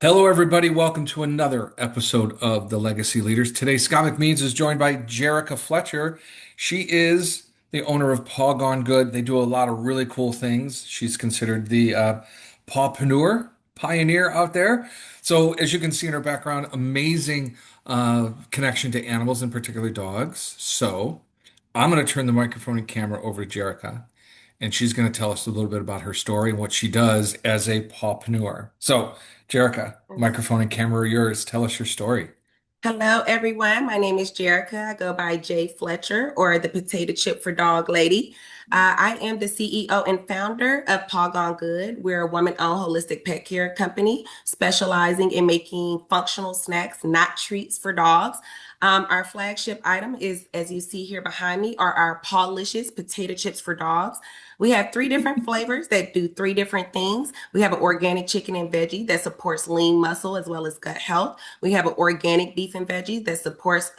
Hello, everybody. Welcome to another episode of The Legacy Leaders. Today, Scott McMeans is joined by Jerrica Fletcher. She is the owner of Paw Gone Good. They do a lot of really cool things. She's considered the pawpreneur pioneer out there. So, as you can see in her background, amazing connection to animals and particularly dogs. So, I'm going to turn the microphone and camera over to Jerrica, and she's going to tell us a little bit about her story and what she does as a pawpreneur. So, Jerrica, microphone and camera are yours. Tell us your story. Hello, everyone. My name is Jerrica. I go by J Fletcher or the Potato Chip for Dog Lady. I am the CEO and founder of Paw Gone Good. We're a woman-owned holistic pet care company specializing in making functional snacks, not treats for dogs. Our flagship item is, as you see here behind me, are our Pawlicious potato chips for dogs. We have three different flavors that do three different things. We have an organic chicken and veggie that supports lean muscle as well as gut health. We have an organic beef and veggies that supports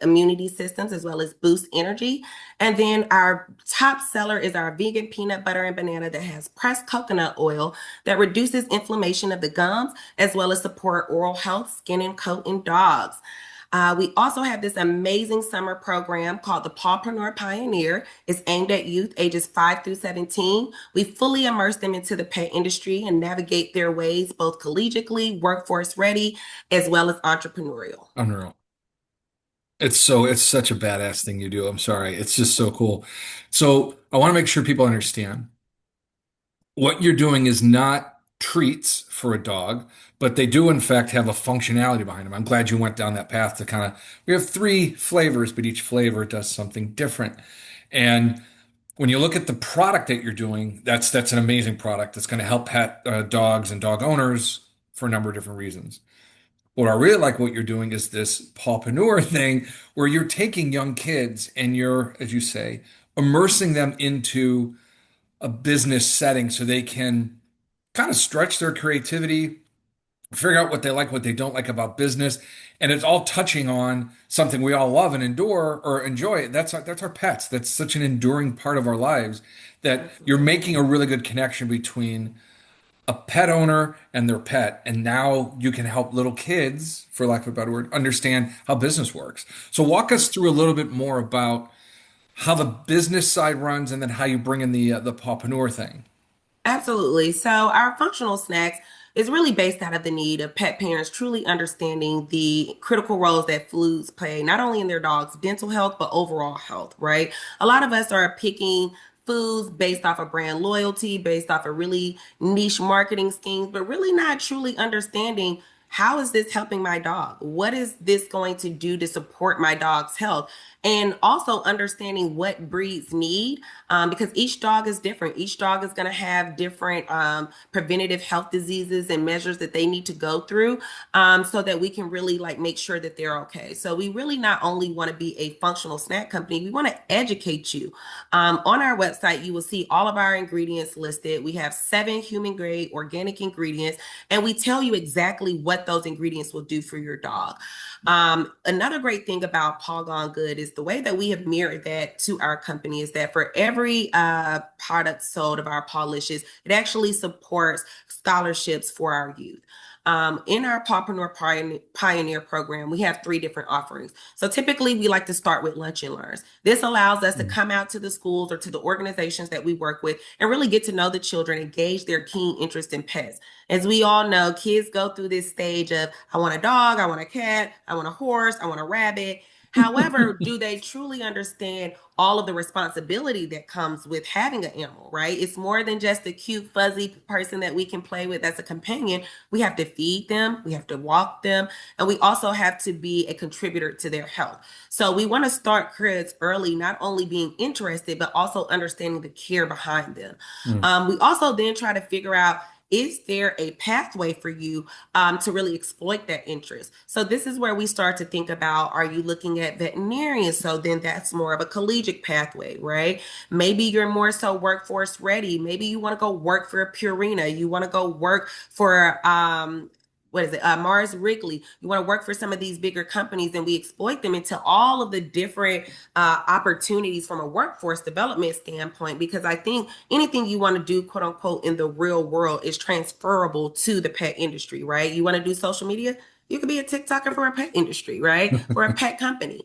immunity systems as well as boost energy. And then our top seller is our vegan peanut butter and banana that has pressed coconut oil that reduces inflammation of the gums as well as support oral health, skin and coat in dogs. We also have this amazing summer program called the Pawpreneur Pioneer. It's aimed at youth ages 5 through 17. We fully immerse them into the pet industry and navigate their ways both collegiately, workforce ready, as well as entrepreneurial. Unreal. It's such a badass thing you do. I'm sorry. It's just so cool. So I want to make sure people understand what you're doing is not treats for a dog, but they do in fact have a functionality behind them. I'm glad you went down that path to kind of, we have three flavors, but each flavor does something different. And when you look at the product that you're doing, that's an amazing product that's going to help pet dogs and dog owners for a number of different reasons. What I really like what you're doing is this pawpreneur thing where you're taking young kids and you're, as you say, immersing them into a business setting so they can kind of stretch their creativity, figure out what they like, what they don't like about business, and it's all touching on something we all love and endure or enjoy. That's our pets. That's such an enduring part of our lives that you're making a really good connection between a pet owner and their pet, and now you can help little kids, for lack of a better word, understand how business works. So walk us through a little bit more about how the business side runs, and then how you bring in the pawpreneur thing. Absolutely. So our functional snacks is really based out of the need of pet parents truly understanding the critical roles that foods play, not only in their dog's dental health, but overall health, right? A lot of us are picking foods based off of brand loyalty, based off of really niche marketing schemes, but really not truly understanding how is this helping my dog? What is this going to do to support my dog's health? And also understanding what breeds need, because each dog is different. Each dog is going to have different preventative health diseases and measures that they need to go through, so that we can really like make sure that they're okay. So we really not only want to be a functional snack company, we want to educate you. On our website, you will see all of our ingredients listed. We have 7 human grade organic ingredients, and we tell you exactly what those ingredients will do for your dog. Another great thing about Paw Gone Good is the way that we have mirrored that to our company is that for every product sold of our Pawlicious, it actually supports scholarships for our youth. In our Pioneer program, we have 3 different offerings. So typically, we like to start with lunch and learns. This allows us to come out to the schools or to the organizations that we work with and really get to know the children, engage their keen interest in pets. As we all know, kids go through this stage of, I want a dog, I want a cat, I want a horse, I want a rabbit. However, do they truly understand all of the responsibility that comes with having an animal, right? It's more than just a cute, fuzzy person that we can play with as a companion. We have to feed them, we have to walk them, and we also have to be a contributor to their health. So we want to start kids early, not only being interested, but also understanding the care behind them. Mm. We also then try to figure out, is there a pathway for you to really exploit that interest? So this is where we start to think about, are you looking at veterinarians? So then that's more of a collegiate pathway, right? Maybe you're more so workforce ready. Maybe you want to go work for a Purina. You want to go work for what is it? Mars Wrigley. You want to work for some of these bigger companies, and we exploit them into all of the different opportunities from a workforce development standpoint. Because I think anything you want to do, quote unquote, in the real world is transferable to the pet industry, right? You want to do social media, you could be a TikToker for a pet industry, right? For a pet company.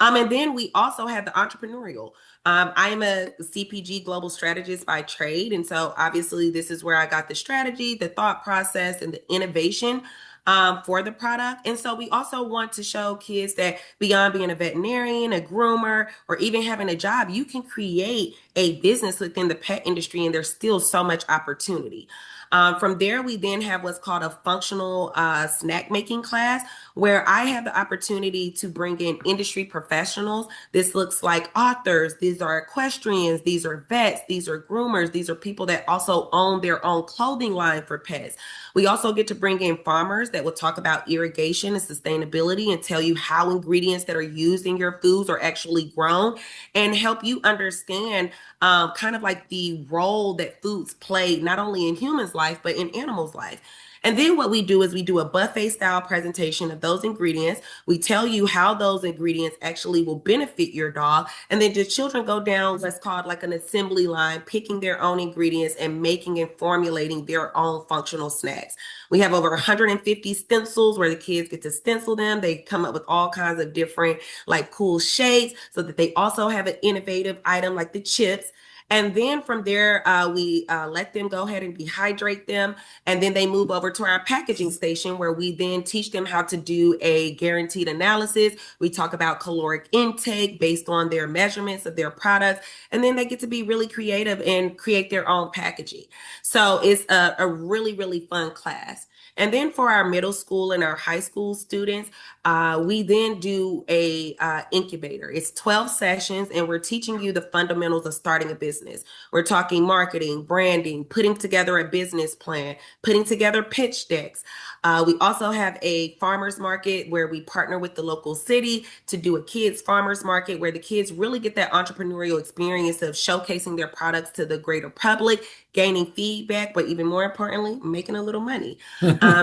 And then we also have the entrepreneurial. I am a CPG global strategist by trade. And so obviously, this is where I got the strategy, the thought process, and the innovation for the product. And so we also want to show kids that beyond being a veterinarian, a groomer, or even having a job, you can create a business within the pet industry, and there's still so much opportunity. From there, we then have what's called a functional snack making class, where I have the opportunity to bring in industry professionals. This looks like authors, these are equestrians, these are vets, these are groomers, these are people that also own their own clothing line for pets. We also get to bring in farmers that will talk about irrigation and sustainability and tell you how ingredients that are used in your foods are actually grown and help you understand kind of like the role that foods play not only in humans' life, but in animals' life. And then what we do is we do a buffet style presentation of those ingredients. We tell you how those ingredients actually will benefit your dog. And then the children go down what's called like an assembly line, picking their own ingredients and making and formulating their own functional snacks. We have over 150 stencils where the kids get to stencil them. They come up with all kinds of different like cool shapes so that they also have an innovative item like the chips. And then from there, we let them go ahead and dehydrate them. And then they move over to our packaging station where we then teach them how to do a guaranteed analysis. We talk about caloric intake based on their measurements of their products. And then they get to be really creative and create their own packaging. So it's a really, really fun class. And then for our middle school and our high school students, we then do a incubator. It's 12 sessions, and we're teaching you the fundamentals of starting a business. We're talking marketing, branding, putting together a business plan, putting together pitch decks. We also have a farmers market where we partner with the local city to do a kids farmers market where the kids really get that entrepreneurial experience of showcasing their products to the greater public, gaining feedback, but even more importantly, making a little money.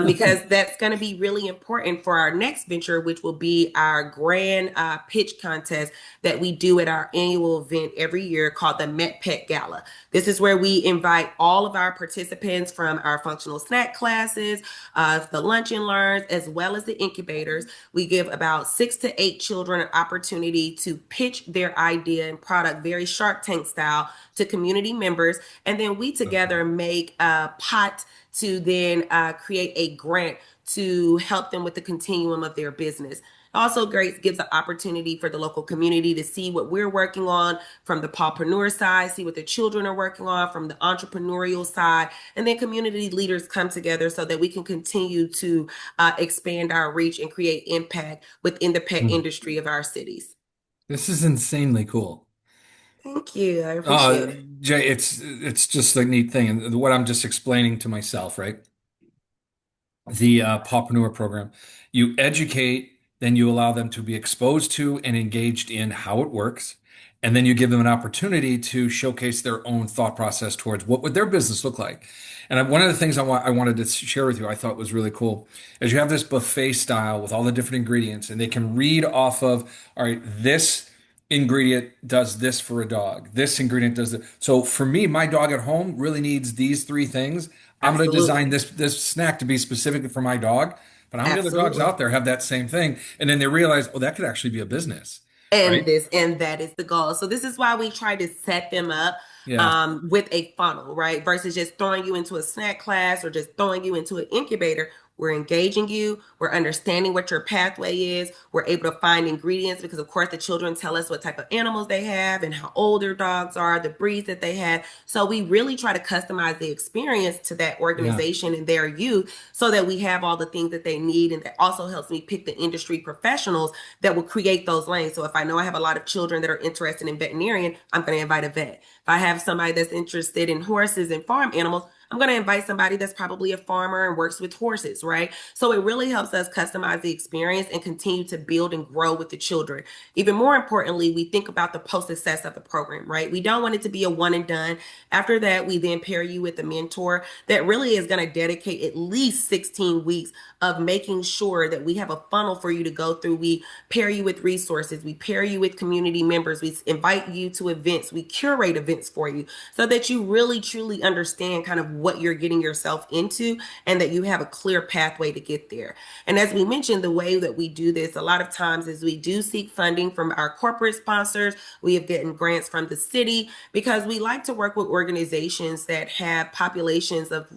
Because that's going to be really important for our next venture, which will be our grand pitch contest that we do at our annual event every year called the Met Pet Gala. This is where we invite all of our participants from our functional snack classes, the lunch and learns, as well as the incubators. We give about 6 to 8 children an opportunity to pitch their idea and product very Shark Tank style to community members. And then we together make a pot to then create a grant to help them with the continuum of their business. Also, great gives an opportunity for the local community to see what we're working on from the pawpreneur side, see what the children are working on from the entrepreneurial side, and then community leaders come together so that we can continue to expand our reach and create impact within the pet industry of our cities. This is insanely cool. Thank you. I appreciate Uh, it. Jay, it's just a neat thing, and what I'm just explaining to myself, right? The Pawpreneur program. You educate, then you allow them to be exposed to and engaged in how it works, and then you give them an opportunity to showcase their own thought process towards what would their business look like. And one of the things I wanted to share with you, I thought was really cool, is you have this buffet style with all the different ingredients, and they can read off of, all right, this ingredient does this for a dog. This ingredient does it. So for me, my dog at home really needs these three things. I'm going to design Absolutely. this snack to be specific for my dog. But how many other dogs Absolutely. out there have that same thing? And then they realize, oh, that could actually be a business, right? And that is the goal. So this is why we try to set them up Yeah, with a funnel, right? Versus just throwing you into a snack class or just throwing you into an incubator. We're engaging you. We're understanding what your pathway is. We're able to find ingredients because, of course, the children tell us what type of animals they have and how old their dogs are, the breeds that they have. So we really try to customize the experience to that yeah, organization and their youth so that we have all the things that they need. And that also helps me pick the industry professionals that will create those lanes. So if I know I have a lot of children that are interested in veterinarian, I'm going to invite a vet. If I have somebody that's interested in horses and farm animals, I'm going to invite somebody that's probably a farmer and works with horses, right? So it really helps us customize the experience and continue to build and grow with the children. Even more importantly, we think about the post success of the program, right? We don't want it to be a one and done. After that, we then pair you with a mentor that really is going to dedicate at least 16 weeks of making sure that we have a funnel for you to go through. We pair you with resources, we pair you with community members, we invite you to events, we curate events for you so that you really truly understand kind of what you're getting yourself into and that you have a clear pathway to get there. And as we mentioned, the way that we do this a lot of times is we do seek funding from our corporate sponsors. We have gotten grants from the city because we like to work with organizations that have populations of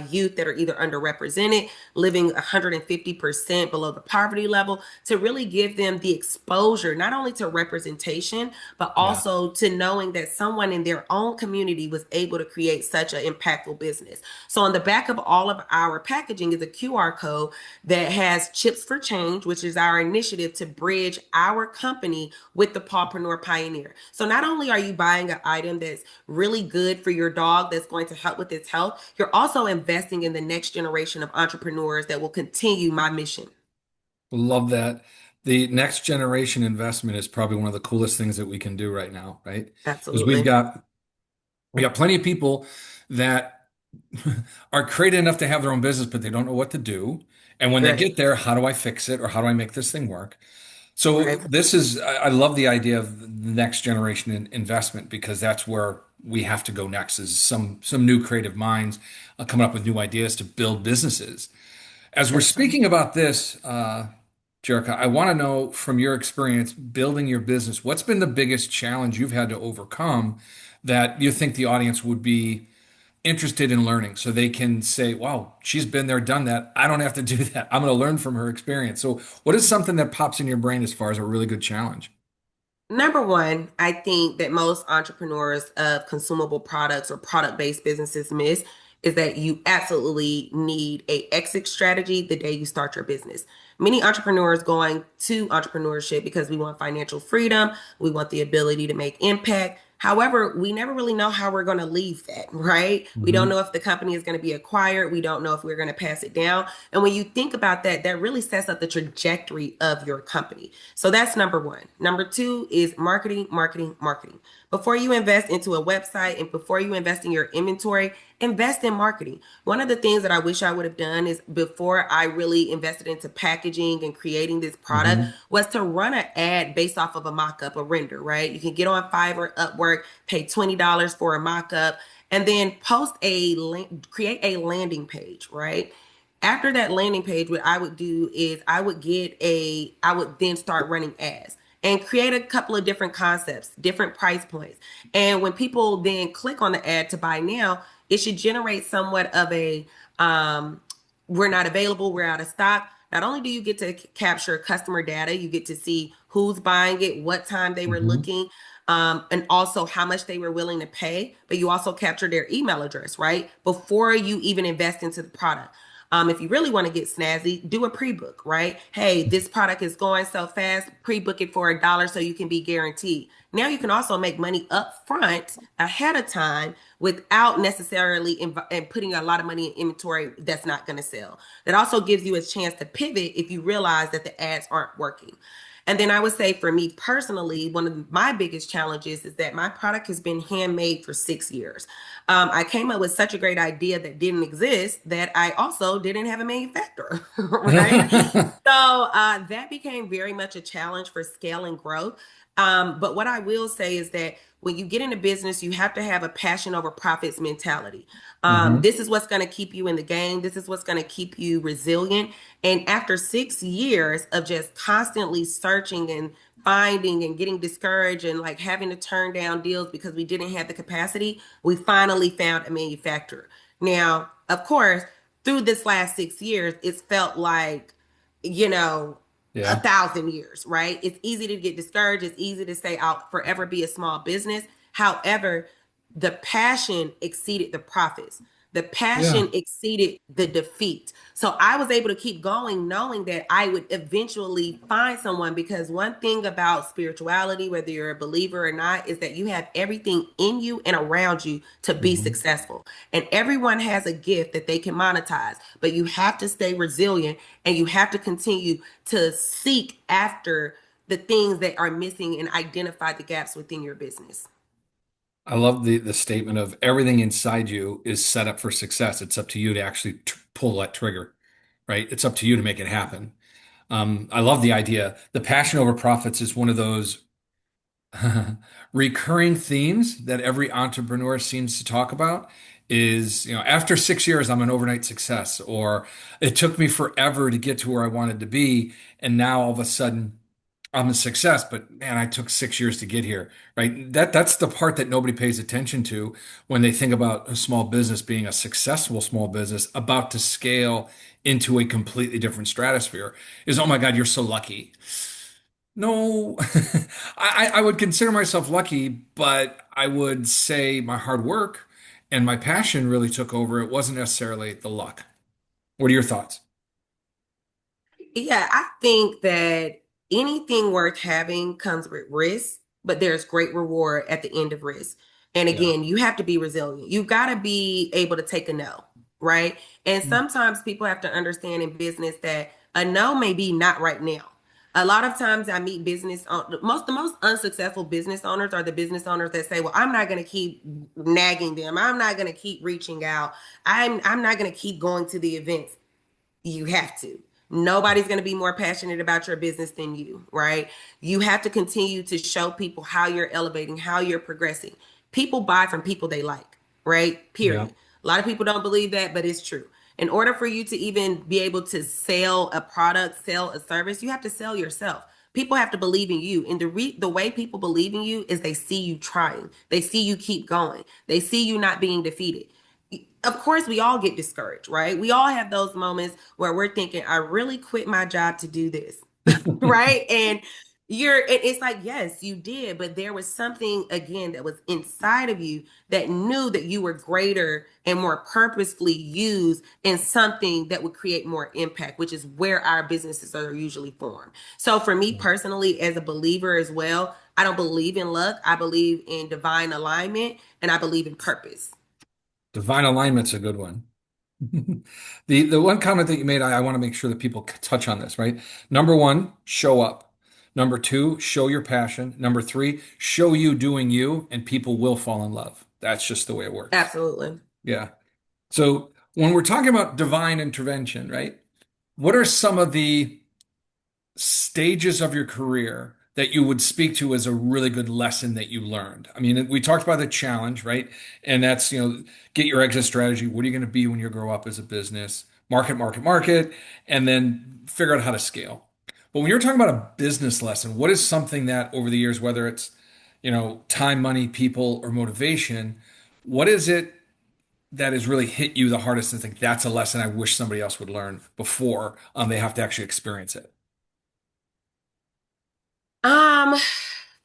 youth that are either underrepresented, living 150% below the poverty level, to really give them the exposure, not only to representation, but Yeah. also to knowing that someone in their own community was able to create such an impactful business. So on the back of all of our packaging is a QR code that has Chips for Change, which is our initiative to bridge our company with the Pawpreneur Pioneer. So not only are you buying an item that's really good for your dog, that's going to help with its health, you're also investing in the next generation of entrepreneurs that will continue my mission. Love that. The next generation investment is probably one of the coolest things that we can do right now, right? Because Absolutely. we got plenty of people that are creative enough to have their own business, but they don't know what to do. And when they Right. get there, how do I fix it or how do I make this thing work? So Right. I love the idea of the next generation investment because that's where we have to go next is some new creative minds coming up with new ideas to build businesses. As we're That's right. speaking about this, Jerrica, I want to know from your experience building your business, what's been the biggest challenge you've had to overcome that you think the audience would be interested in learning so they can say, wow, she's been there, done that. I don't have to do that. I'm going to learn from her experience. So, what is something that pops in your brain as far as a really good challenge? Number one, I think that most entrepreneurs of consumable products or product-based businesses miss is that you absolutely need a exit strategy the day you start your business. Many entrepreneurs going to entrepreneurship because we want financial freedom, we want the ability to make impact. However, we never really know how we're going to leave that, right? We don't Hmm. know if the company is going to be acquired. We don't know if we're going to pass it down. And when you think about that, that really sets up the trajectory of your company. So that's number one. Number two is marketing, marketing, marketing. Before you invest into a website and before you invest in your inventory, invest in marketing. One of the things that I wish I would have done is before I really invested into packaging and creating this product Hmm. was to run an ad based off of a mock-up, a render, right? You can get on Fiverr, Upwork, pay $20 for a mock-up, and then create a landing page, right? After that landing page, what I would do is I would then start running ads and create a couple of different concepts, different price points. And when people then click on the ad to buy now, it should generate somewhat of a we're not available, we're out of stock. Not only do you get to capture customer data, you get to see who's buying it, what time they were Hmm. looking, and also how much they were willing to pay. But you also capture their email address, right? Before you even invest into the product. If you really want to get snazzy, do a pre-book, right? Hey, this product is going so fast, pre-book it for $1 so you can be guaranteed. Now you can also make money up front ahead of time without necessarily putting a lot of money in inventory that's not going to sell. That also gives you a chance to pivot if you realize that the ads aren't working. And then I would say for me personally, one of my biggest challenges is that my product has been handmade for 6 years. I came up with such a great idea that didn't exist that I also didn't have a manufacturer, right? So that became very much a challenge for scale and growth. But what I will say is that when you get into business, you have to have a passion over profits mentality. Hmm. This is what's going to keep you in the game. This is what's going to keep you resilient. And after 6 years of just constantly searching and finding and getting discouraged and like having to turn down deals because we didn't have the capacity, we finally found a manufacturer. Now, of course, through this last 6 years, it's felt like, you know, a Yeah. 1,000 years, right? It's easy to get discouraged. It's easy to say I'll forever be a small business. However, the passion exceeded the profits. The Yeah. passion exceeded the defeat. So I was able to keep going, knowing that I would eventually find someone. Because one thing about spirituality, whether you're a believer or not, is that you have everything in you and around you to be Mhm. successful. And everyone has a gift that they can monetize, but you have to stay resilient and you have to continue to seek after the things that are missing and identify the gaps within your business. I love the statement of everything inside you is set up for success. It's up to you to actually pull that trigger, right? It's up to you to make it happen. I love the idea. The passion over profits is one of those recurring themes that every entrepreneur seems to talk about is, after 6 years, I'm an overnight success, or it took me forever to get to where I wanted to be. And now all of a sudden I'm a success, but man, I took 6 years to get here, right? That's the part that nobody pays attention to when they think about a small business being a successful small business about to scale into a completely different stratosphere is, oh my God, you're so lucky. No, I would consider myself lucky, but I would say my hard work and my passion really took over. It wasn't necessarily the luck. What are your thoughts? Yeah, I think that anything worth having comes with risk, but there's great reward at the end of risk. And Yeah. again, you have to be resilient. You got to be able to take a no, right? And sometimes people have to understand in business that a no may be not right now. A lot of times I meet the most unsuccessful business owners are the business owners that say, "Well, I'm not going to keep nagging them. I'm not going to keep reaching out. I'm not going to keep going to the events." You have to. Nobody's going to be more passionate about your business than you, right? You have to continue to show people how you're elevating, how you're progressing. People buy from people they like, right? Yeah. Period. A lot of people don't believe that, but it's true. In order for you to even be able to sell a product, sell a service, you have to sell yourself. People have to believe in you. And the way people believe in you is they see you trying. They see you keep going. They see you not being defeated. Of course, we all get discouraged, right? We all have those moments where we're thinking, I really quit my job to do this, right? And it's like, yes, you did, but there was something again that was inside of you that knew that you were greater and more purposefully used in something that would create more impact, which is where our businesses are usually formed. So for me personally, as a believer as well, I don't believe in luck. I believe in divine alignment and I believe in purpose. Divine alignment's a good one. The one comment that you made, I want to make sure that people touch on this, right? Number one, show up. Number two, show your passion. Number three, show you doing you, and people will fall in love. That's just the way it works. Absolutely. Yeah. So when we're talking about divine intervention, right? What are some of the stages of your career that you would speak to as a really good lesson that you learned? I mean, we talked about the challenge, right? And that's, get your exit strategy. What are you going to be when you grow up as a business? Market, market, market, and then figure out how to scale. But when you're talking about a business lesson, what is something that over the years, whether it's, time, money, people, or motivation, what is it that has really hit you the hardest and think that's a lesson I wish somebody else would learn before they have to actually experience it? Um,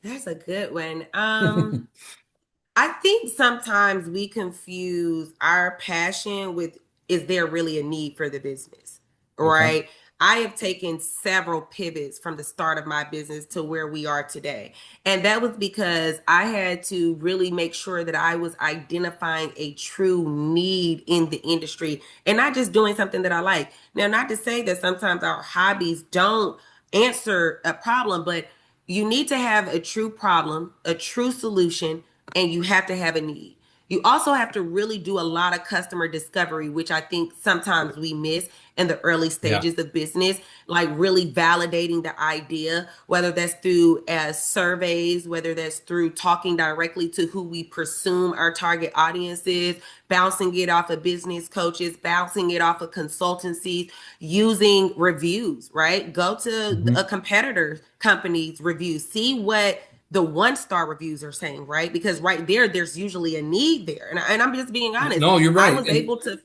that's a good one. I think sometimes we confuse our passion with is there really a need for the business, Okay. right? I have taken several pivots from the start of my business to where we are today. And that was because I had to really make sure that I was identifying a true need in the industry and not just doing something that I like. Now, not to say that sometimes our hobbies don't answer a problem, but you need to have a true problem, a true solution, and you have to have a need. You also have to really do a lot of customer discovery, which I think sometimes we miss in the early Yeah. stages of business, like really validating the idea, whether that's through surveys, whether that's through talking directly to who we presume our target audience is, bouncing it off of business coaches, bouncing it off of consultancies, using reviews, right? Go to a Mhm. competitor company's reviews, see what the 1-star reviews are saying, right? Because right there, there's usually a need there. And I'm just being honest. No, you're I right. was And able to.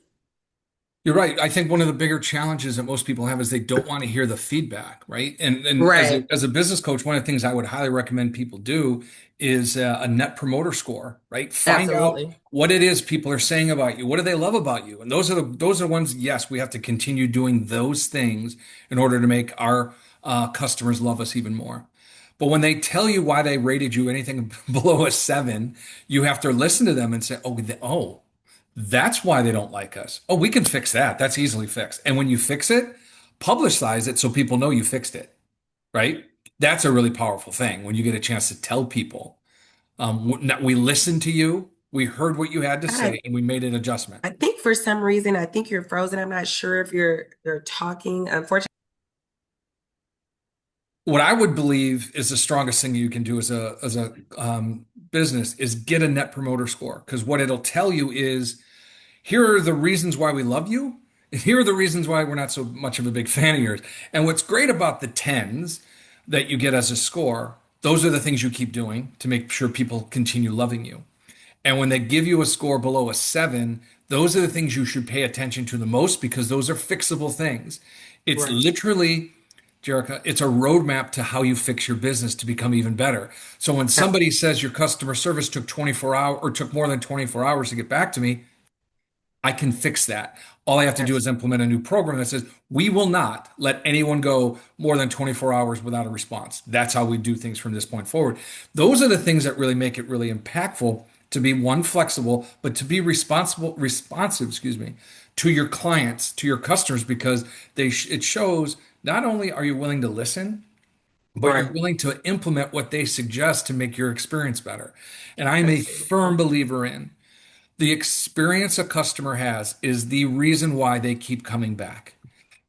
You're right. I think one of the bigger challenges that most people have is they don't want to hear the feedback, right? And Right. as a business coach, one of the things I would highly recommend people do is a net promoter score, right? Find out Absolutely. what it is people are saying about you. What do they love about you? And those are the ones, yes, we have to continue doing those things in order to make our customers love us even more. But when they tell you why they rated you anything below a seven, you have to listen to them and say, oh, that's why they don't like us. Oh, we can fix that. That's easily fixed. And when you fix it, publicize it so people know you fixed it, right? That's a really powerful thing when you get a chance to tell people, we listened to you, we heard what you had to I, say, and we made an adjustment. I think for some reason, I think you're frozen. I'm not sure if you're talking. Unfortunately, What I would believe is the strongest thing you can do as a business is get a net promoter score because what it'll tell you is here are the reasons why we love you. And here are the reasons why we're not so much of a big fan of yours. And what's great about the tens that you get as a score, those are the things you keep doing to make sure people continue loving you. And when they give you a score below a seven, those are the things you should pay attention to the most because those are fixable things. It's right. literally, Jerrica, it's a roadmap to how you fix your business to become even better. So when somebody says your customer service took 24 hours or took more than 24 hours to get back to me, I can fix that. All I have to do is Absolutely. implement a new program that says we will not let anyone go more than 24 hours without a response. That's how we do things from this point forward. Those are the things that really make it really impactful to be one flexible, but to be responsive, excuse me, to your clients, to your customers, because it shows not only are you willing to listen, but you're Right. willing to implement what they suggest to make your experience better. And I'm a firm Absolutely. believer in the experience a customer has is the reason why they keep coming back.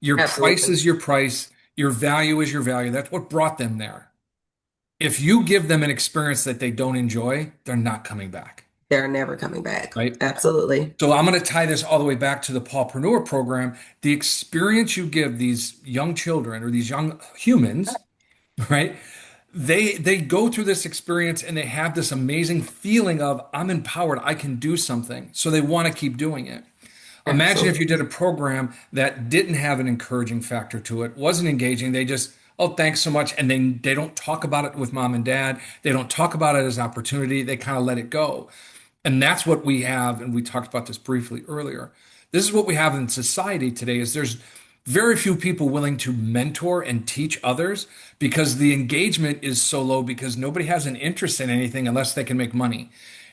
Your price Absolutely. is your price, your value is your value. That's what brought them there. If you give them an experience that they don't enjoy, they're not coming back, They're never coming back. right? Absolutely. So I'm going to tie this all the way back to the Pawpreneur program. The experience you give these young children or these young humans, right? They go through this experience and they have this amazing feeling of I'm empowered, I can do something. So they want to keep doing it. Imagine if you Absolutely. did a program that didn't have an encouraging factor to it, wasn't engaging. They just, oh, thanks so much. And they don't talk about it with mom and dad. They don't talk about it as opportunity. They kind of let it go. And that's what we have. And we talked about this briefly earlier. This is what we have in society today is there's very few people willing to mentor and teach others because the engagement is so low because nobody has an interest in anything unless they can make money.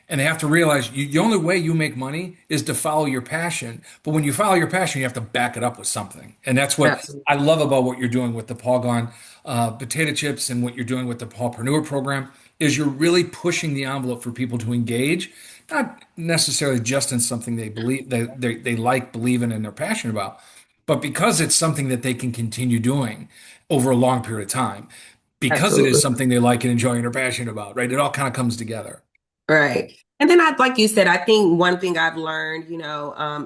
And they have to realize the only way you make money is to follow your passion. But when you follow your passion, you have to back it up with something. And that's what I Absolutely. love about what you're doing with the Paw Gone potato chips and what you're doing with the Pawpreneur program is you're really pushing the envelope for people to engage, not necessarily just in something they believe they like, believe in, and they're passionate about, but because it's something that they can continue doing over a long period of time, because it is Absolutely. something they like and enjoy and are passionate about, right? It all kind of comes together. Right. And then like you said, I think one thing I've learned,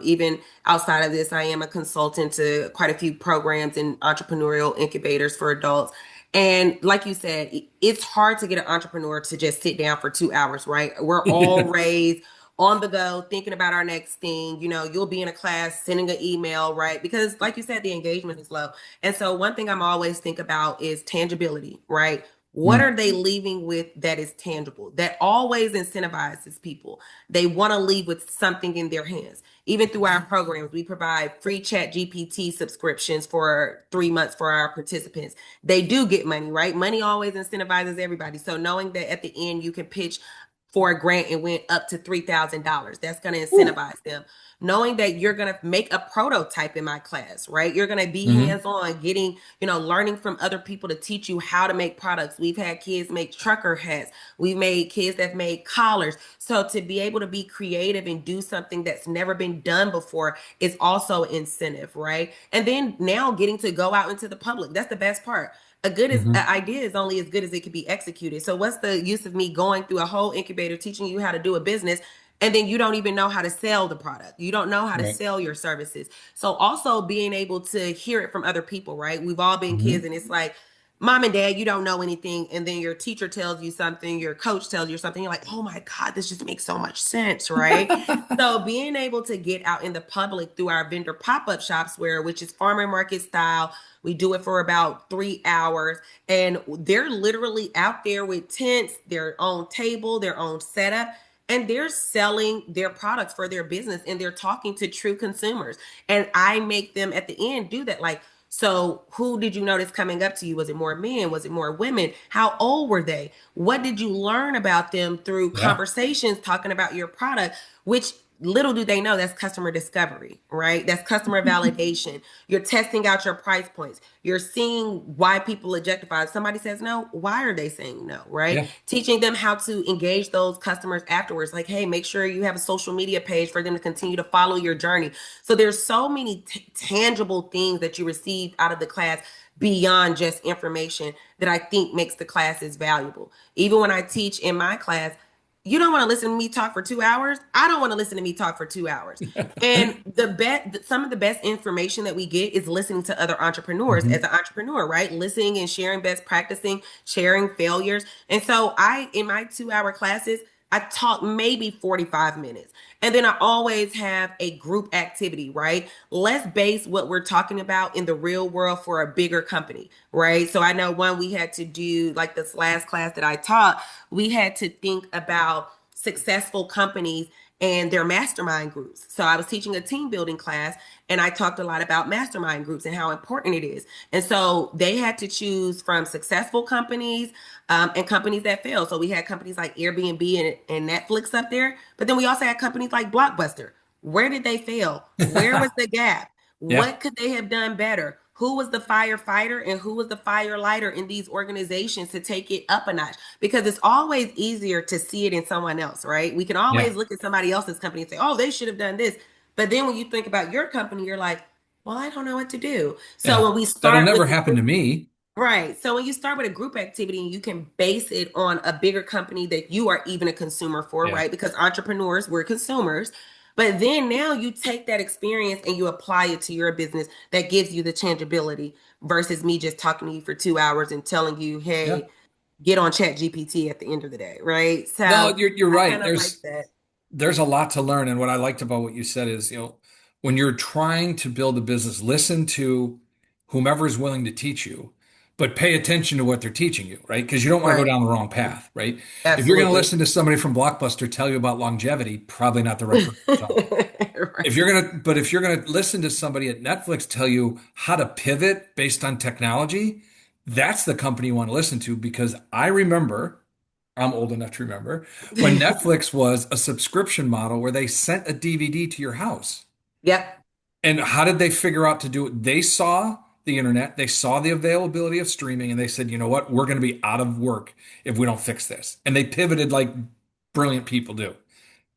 even outside of this, I am a consultant to quite a few programs and entrepreneurial incubators for adults. And like you said, it's hard to get an entrepreneur to just sit down for 2 hours, right? We're all raised on the go, thinking about our next thing. You'll be in a class, sending an email, right? Because like you said, the engagement is low. And so one thing I'm always think about is tangibility, right? What Mm, are they leaving with that is tangible? That always incentivizes people. They want to leave with something in their hands. Even through our programs, we provide free chat GPT subscriptions for 3 months for our participants. They do get money, right? Money always incentivizes everybody. So knowing that at the end you can pitch for a grant and win up to $3,000, that's going to incentivize them. Knowing that you're going to make a prototype in my class, right? You're going to be hmm hands on, getting, learning from other people to teach you how to make products. We've had kids make trucker hats. We've made kids that made collars. So to be able to be creative and do something that's never been done before is also incentive, right? And then now getting to go out into the public. That's the best part. An hmm idea is only as good as it can be executed. So what's the use of me going through a whole incubator teaching you how to do a business and then you don't even know how to sell the product. You don't know how to Right. sell your services. So also being able to hear it from other people, right? We've all been kids hmm and it's like mom and dad, you don't know anything, and then your teacher tells you something, your coach tells you something, you're like, oh my God, this just makes so much sense, right? So being able to get out in the public through our vendor pop-up shops, which is farmer market style, we do it for about 3 hours, and they're literally out there with tents, their own table, their own setup, and they're selling their products for their business, and they're talking to true consumers. And I make them at the end do that, like, so who did you notice coming up to you? Was it more men? Was it more women? How old were they? What did you learn about them through Yeah. conversations talking about your product? Which, little do they know, that's customer discovery, right? That's customer validation. You're testing out your price points. You're seeing why people objectify. If somebody says no, why are they saying no, right? Yeah. Teaching them how to engage those customers afterwards. Like, hey, make sure you have a social media page for them to continue to follow your journey. So there's so many tangible things that you receive out of the class beyond just information that I think makes the classes valuable. Even when I teach in my class, you don't want to listen to me talk for 2 hours. I don't want to listen to me talk for 2 hours. And some of the best information that we get is listening to other entrepreneurs as Mhm. an entrepreneur, right? Listening and sharing best practicing, sharing failures. And so in my 2 hour classes, I talk maybe 45 minutes. And then I always have a group activity, right? Let's base what we're talking about in the real world for a bigger company, right? So I know one we had to do, like this last class that I taught, we had to think about successful companies and their mastermind groups. So I was teaching a team building class, and I talked a lot about mastermind groups and how important it is. And so they had to choose from successful companies and companies that fail. So we had companies like Airbnb and Netflix up there, but then we also had companies like Blockbuster. Where did they fail? Where was the gap? Yeah. What could they have done better? Who was the firefighter and who was the fire lighter in these organizations to take it up a notch? Because it's always easier to see it in someone else, right? We can Yeah. always look at somebody else's company and say, oh, they should have done this. But then when you think about your company, you're like, well, I don't know what to do. So Yeah. when we That'll start never with the happen to group, me. right. So when you start with a group activity and you can base it on a bigger company that you are even a consumer for, Yeah. right? Because entrepreneurs, we're consumers. But then now you take that experience and you apply it to your business that gives you the tangibility versus me just talking to you for 2 hours and telling you, Yeah. hey, get on Chat GPT at the end of the day, right? So No, you're I right. kind of like that. There's a lot to learn. And what I liked about what you said is, when you're trying to build a business, listen to whomever is willing to teach you, but pay attention to what they're teaching you, right? Because you don't want to go Right. down the wrong path, right? If you're going to Absolutely. listen to somebody from Blockbuster tell you about longevity, probably not the right person to talk to. Right. If you're gonna listen to somebody at Netflix tell you how to pivot based on technology, that's the company you want to listen to because I remember, I'm old enough to remember, when Netflix was a subscription model where they sent a DVD to your house. Yep. And how did they figure out to do it? They saw the internet, they saw the availability of streaming, and they said, you know what, we're going to be out of work if we don't fix this. And they pivoted like brilliant people do,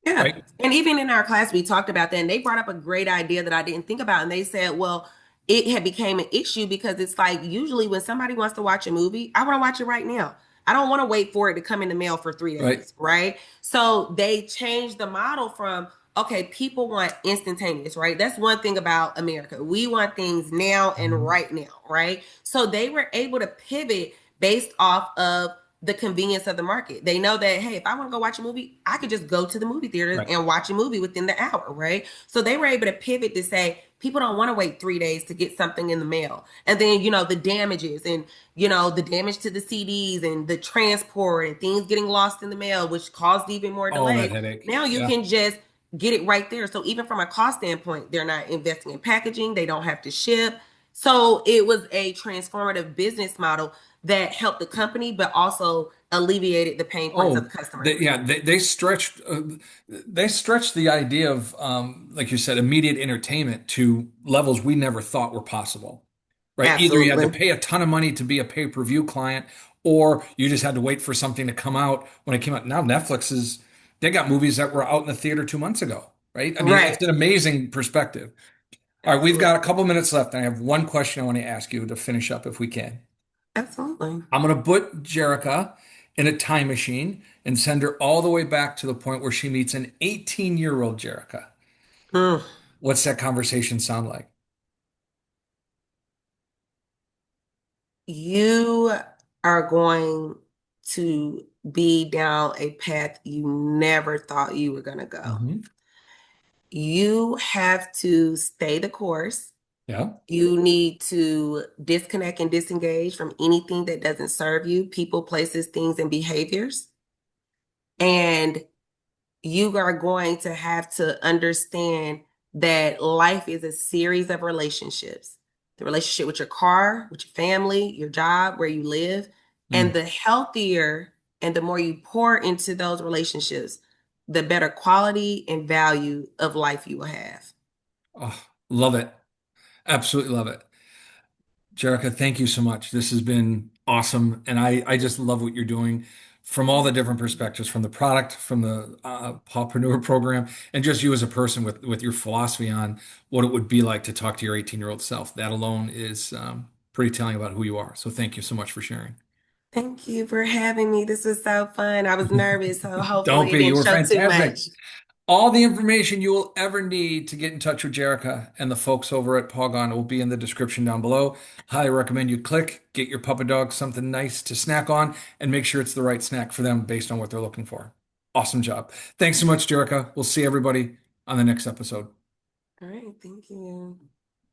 Yeah. right? And even in our class, we talked about that. And they brought up a great idea that I didn't think about. And they said, well, it had became an issue because it's like usually when somebody wants to watch a movie, I want to watch it right now. I don't want to wait for it to come in the mail for three Right. days, right? So they changed the model from, okay, people want instantaneous, right? That's one thing about America. We want things now and Mhm. right now, right? So they were able to pivot based off of the convenience of the market. They know that, hey, if I want to go watch a movie, I could just go to the movie theater Right. and watch a movie within the hour, right? So they were able to pivot to say, people don't want to wait 3 days to get something in the mail. And then, the damages and, the damage to the CDs and the transport and things getting lost in the mail, which caused even more Oh, that delays. headache. Now you Yeah. can just get it right there. So even from a cost standpoint, they're not investing in packaging, they don't have to ship. So it was a transformative business model that helped the company, but also alleviated the pain points of the Oh, customer. yeah, they stretched the idea of like you said, immediate entertainment to levels we never thought were possible. Right? Either you had to Absolutely. pay a ton of money to be a pay-per-view client, or you just had to wait for something to come out when it came out. Now they got movies that were out in the theater 2 months ago, right? I mean, it's Right. an amazing perspective. All right, we've got a Absolutely. couple minutes left, and I have one question I want to ask you to finish up if we can. Absolutely. I'm going to put Jerrica in a time machine and send her all the way back to the point where she meets an 18-year-old Jerrica. Mm. What's that conversation sound like? You are going to be down a path you never thought you were going to go. Hmm. You have to stay the course. Yeah. You need to disconnect and disengage from anything that doesn't serve you, people, places, things, and behaviors. And you are going to have to understand that life is a series of relationships. The relationship with your car, with your family, your job, where you live. And Mm. the healthier and the more you pour into those relationships, the better quality and value of life you will have. Oh, love it. Absolutely love it. Jerrica, thank you so much. This has been awesome. And I just love what you're doing from all the different perspectives, from the product, from the Pawpreneur program, and just you as a person with your philosophy on what it would be like to talk to your 18-year-old self. That alone is pretty telling about who you are. So thank you so much for sharing. Thank you for having me. This was so fun. I was nervous, so Don't hopefully it be. You didn't were show too fantastic. much. All the information you will ever need to get in touch with Jerrica and the folks over at Paw Gone will be in the description down below. Highly recommend you click, get your puppy dog something nice to snack on, and make sure it's the right snack for them based on what they're looking for. Awesome job. Thanks so much, Jerrica. We'll see everybody on the next episode. All right, thank you.